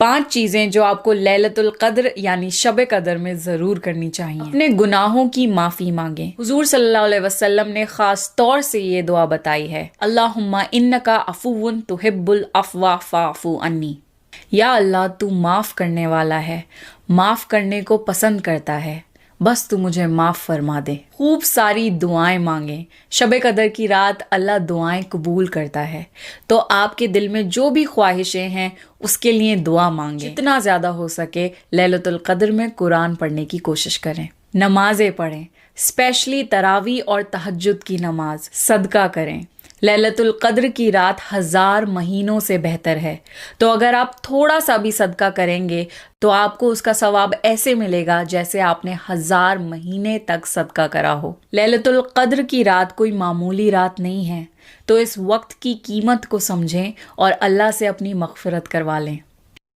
5 چیزیں جو آپ کو لیلۃ القدر یعنی شب قدر میں ضرور کرنی چاہیے۔ اپنے گناہوں کی معافی مانگیں۔ حضور صلی اللہ علیہ وسلم نے خاص طور سے یہ دعا بتائی ہے، اللہم انک عفو تحب العفو فاعف عنی۔ یا اللہ تو معاف کرنے والا ہے، معاف کرنے کو پسند کرتا ہے، بس تو مجھے معاف فرما دے۔ خوب ساری دعائیں مانگیں۔ شب قدر کی رات اللہ دعائیں قبول کرتا ہے، تو آپ کے دل میں جو بھی خواہشیں ہیں اس کے لیے دعا مانگیں۔ جتنا زیادہ ہو سکے لیلۃ القدر میں قرآن پڑھنے کی کوشش کریں، نمازیں پڑھیں، اسپیشلی تراویح اور تہجد کی نماز، صدقہ کریں۔ لیلۃ القدر کی رات 1000 مہینوں سے بہتر ہے، تو اگر آپ تھوڑا سا بھی صدقہ کریں گے تو آپ کو اس کا ثواب ایسے ملے گا جیسے آپ نے 1000 مہینے تک صدقہ کرا ہو۔ لیلۃ القدر کی رات کوئی معمولی رات نہیں ہے، تو اس وقت کی قیمت کو سمجھیں اور اللہ سے اپنی مغفرت کروا لیں۔